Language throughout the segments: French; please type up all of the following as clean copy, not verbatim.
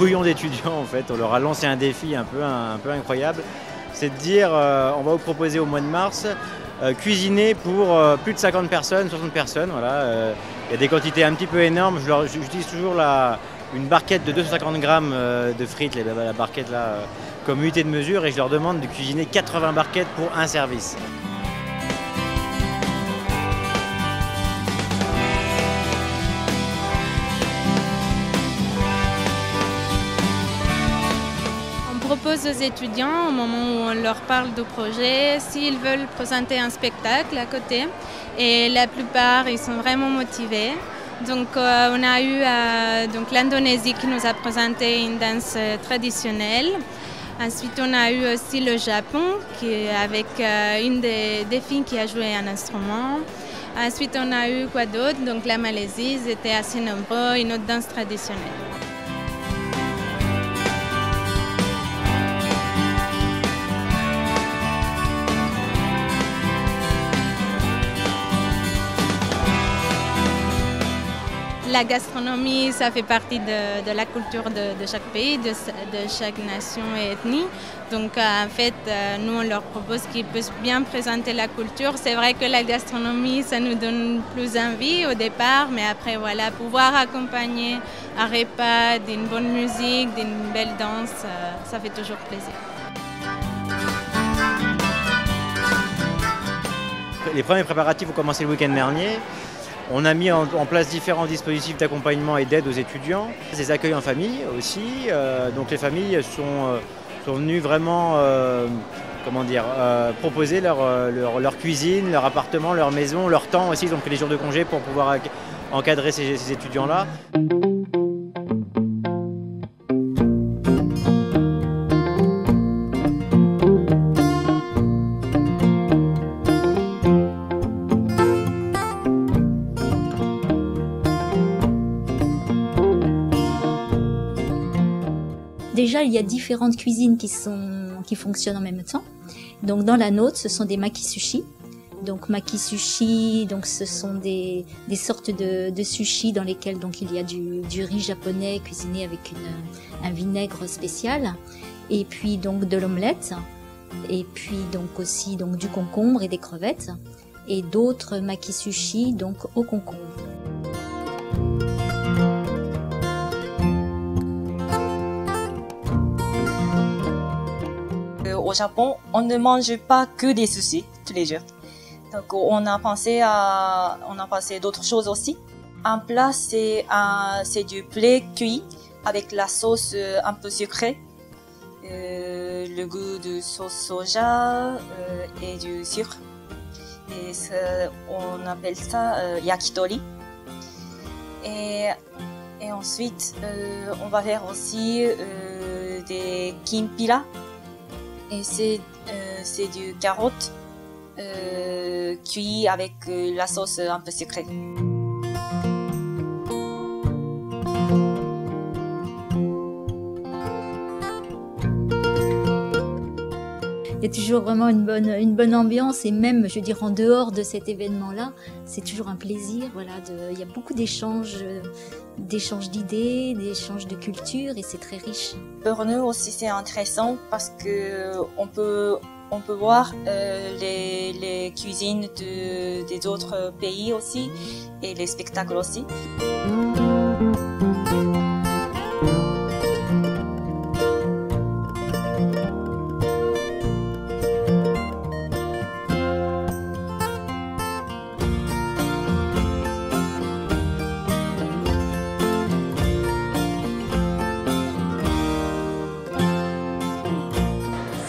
brouillon d'étudiants en fait. On leur a lancé un défi un peu incroyable. C'est de dire, on va vous proposer au mois de mars, cuisiner pour plus de 50 personnes, 60 personnes. Voilà. Il y a des quantités un petit peu énormes. J'utilise toujours une barquette de 250 grammes de frites, la barquette là, comme unité de mesure, et je leur demande de cuisiner 80 barquettes pour un service. On propose aux étudiants, au moment où on leur parle du projet, s'ils veulent présenter un spectacle à côté. Et la plupart, ils sont vraiment motivés. Donc on a eu l'Indonésie qui nous a présenté une danse traditionnelle. Ensuite, on a eu aussi le Japon avec une des filles qui a joué un instrument. Ensuite, on a eu quoi d'autre? Donc la Malaisie, ils étaient assez nombreux, une autre danse traditionnelle. La gastronomie, ça fait partie de la culture de chaque pays, de chaque nation et ethnie. Donc en fait, nous on leur propose qu'ils puissent bien présenter la culture. C'est vrai que la gastronomie, ça nous donne plus envie au départ, mais après voilà, pouvoir accompagner un repas d'une bonne musique, d'une belle danse, ça fait toujours plaisir. Les premiers préparatifs ont commencé le week-end dernier. On a mis en place différents dispositifs d'accompagnement et d'aide aux étudiants, des accueils en famille aussi. Donc les familles sont venues vraiment proposer leur cuisine, leur appartement, leur maison, leur temps aussi. Ils ont pris les jours de congé pour pouvoir encadrer ces étudiants-là. Déjà, il y a différentes cuisines qui fonctionnent en même temps. Donc, dans la nôtre, ce sont des maki-sushi. Donc, maki-sushi, donc ce sont des sortes de sushi dans lesquels donc il y a du riz japonais cuisiné avec un vinaigre spécial, et puis donc de l'omelette, et puis donc aussi donc du concombre et des crevettes, et d'autres maki-sushi donc au concombre. Au Japon, on ne mange pas que des sushis tous les jours. Donc on a pensé d'autres choses aussi. Un plat, c'est du poulet cuit avec la sauce un peu sucrée, le goût de sauce soja et du sucre. Et on appelle ça yakitori. Et ensuite, on va faire aussi des kimpira. Et c'est du carotte cuit avec la sauce un peu sucrée. Il y a toujours vraiment une bonne ambiance, et même, je veux dire, en dehors de cet événement-là, c'est toujours un plaisir. Voilà, il y a beaucoup d'échanges d'idées, d'échanges de culture, et c'est très riche. Pour nous aussi, c'est intéressant parce que on peut voir les cuisines des autres pays aussi, et les spectacles aussi.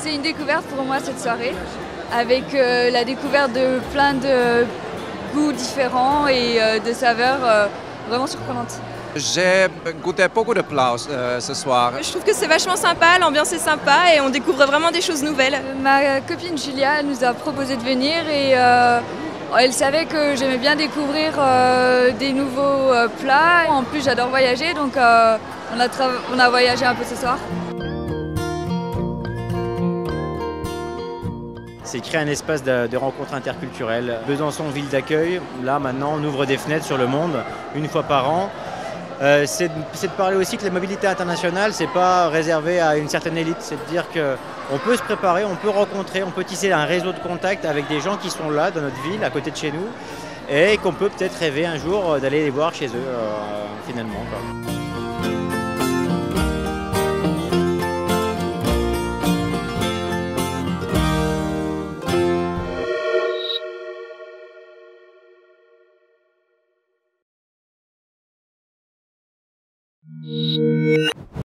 C'est une découverte pour moi cette soirée, avec la découverte de plein de goûts différents et de saveurs vraiment surprenantes. J'ai goûté beaucoup de plats ce soir. Je trouve que c'est vachement sympa, l'ambiance est sympa et on découvre vraiment des choses nouvelles. Ma copine Julia nous a proposé de venir et elle savait que j'aimais bien découvrir des nouveaux plats. En plus, j'adore voyager, donc on a voyagé un peu ce soir. C'est créer un espace de rencontre interculturelle. Besançon, ville d'accueil, là maintenant on ouvre des fenêtres sur le monde une fois par an. c'est de parler aussi que la mobilité internationale, c'est pas réservé à une certaine élite. C'est de dire qu'on peut se préparer, on peut rencontrer, on peut tisser un réseau de contacts avec des gens qui sont là dans notre ville, à côté de chez nous, et qu'on peut peut-être rêver un jour d'aller les voir chez eux finalement, quoi.